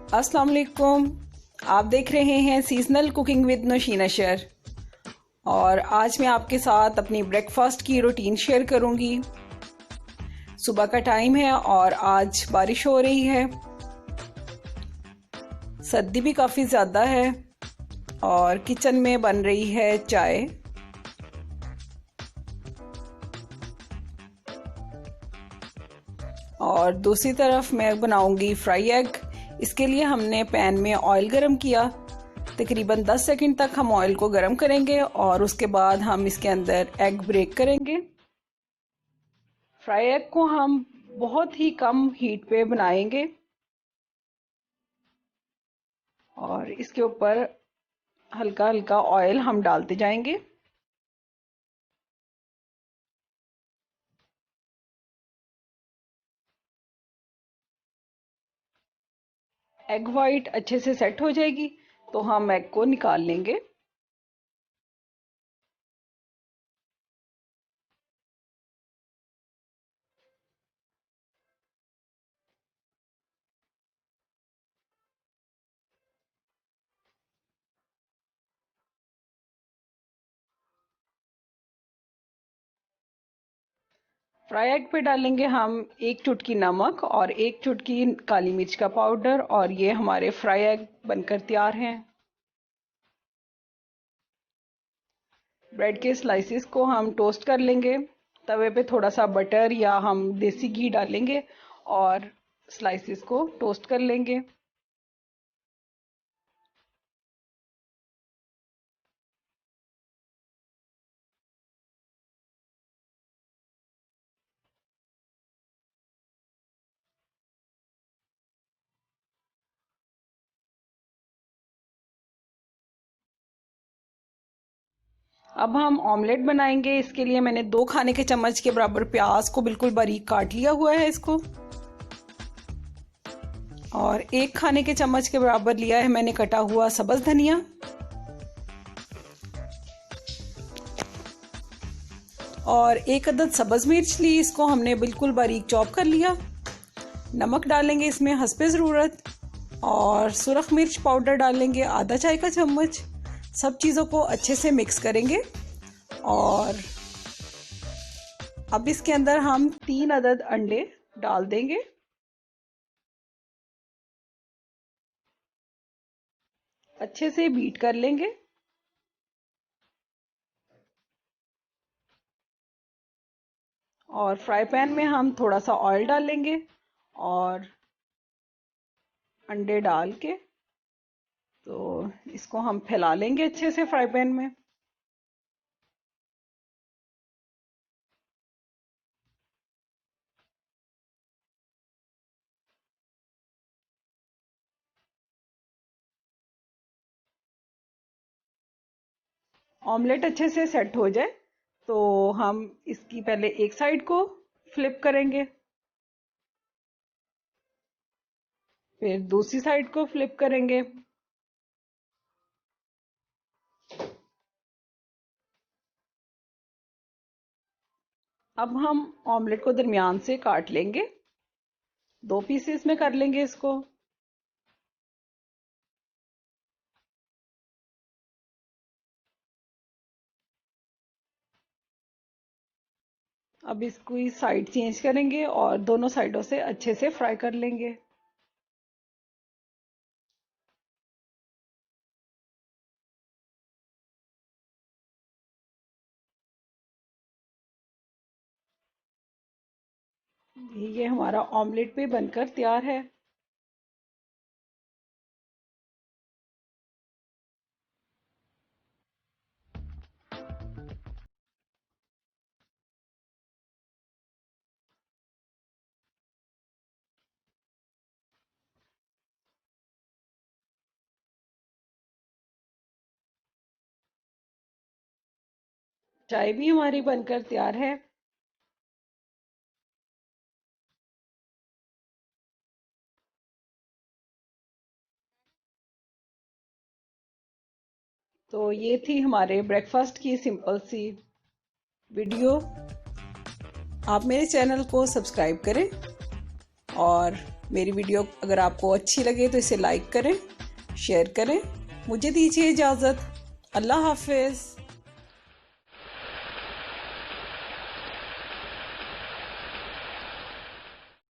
अस्सलाम वालेकुम। आप देख रहे हैं सीजनल कुकिंग विद नौशीन अशर और आज मैं आपके साथ अपनी ब्रेकफास्ट की रूटीन शेयर करूंगी। सुबह का टाइम है और आज बारिश हो रही है, सर्दी भी काफ़ी ज़्यादा है और किचन में बन रही है चाय। और दूसरी तरफ मैं बनाऊंगी फ्राई एग। इसके लिए हमने पैन में ऑयल गरम किया। तकरीबन 10 सेकंड तक हम ऑयल को गरम करेंगे और उसके बाद हम इसके अंदर एग ब्रेक करेंगे। फ्राई एग को हम बहुत ही कम हीट पे बनाएंगे और इसके ऊपर हल्का हल्का ऑयल हम डालते जाएंगे। एग वाइट अच्छे से सेट हो जाएगी तो हम एग को निकाल लेंगे। फ्राई एग पे डालेंगे हम एक चुटकी नमक और एक चुटकी काली मिर्च का पाउडर और ये हमारे फ्राई एग बनकर तैयार हैं। ब्रेड के स्लाइसिस को हम टोस्ट कर लेंगे। तवे पे थोड़ा सा बटर या हम देसी घी डालेंगे और स्लाइसिस को टोस्ट कर लेंगे। अब हम ऑमलेट बनाएंगे। इसके लिए मैंने 2 खाने के चम्मच के बराबर प्याज को बिल्कुल बारीक काट लिया हुआ है इसको, और 1 खाने के चम्मच के बराबर लिया है मैंने कटा हुआ सब्ज धनिया, और 1 अदद सब्ज मिर्च ली, इसको हमने बिल्कुल बारीक चॉप कर लिया। नमक डालेंगे इसमें हस्बे ज़रूरत और सुरख मिर्च पाउडर डालेंगे आधा चाय का चम्मच। सब चीज़ों को अच्छे से मिक्स करेंगे और अब इसके अंदर हम 3 अदद अंडे डाल देंगे। अच्छे से बीट कर लेंगे और फ्राई पैन में हम थोड़ा सा ऑयल डालेंगे और अंडे डाल के तो इसको हम फैला लेंगे अच्छे से फ्राई पैन में। ऑमलेट अच्छे से सेट हो जाए तो हम इसकी पहले एक साइड को फ्लिप करेंगे, फिर दूसरी साइड को फ्लिप करेंगे। अब हम ऑमलेट को दरमियान से काट लेंगे, 2 पीसेस में कर लेंगे इसको। अब इसको साइड चेंज करेंगे और दोनों साइडों से अच्छे से फ्राई कर लेंगे। ये हमारा ऑमलेट भी बनकर तैयार है। चाय भी हमारी बनकर तैयार है। तो ये थी हमारे ब्रेकफास्ट की सिंपल सी वीडियो। आप मेरे चैनल को सब्सक्राइब करें और मेरी वीडियो अगर आपको अच्छी लगे तो इसे लाइक करें, शेयर करें। मुझे दीजिए इजाज़त। अल्लाह हाफिज़।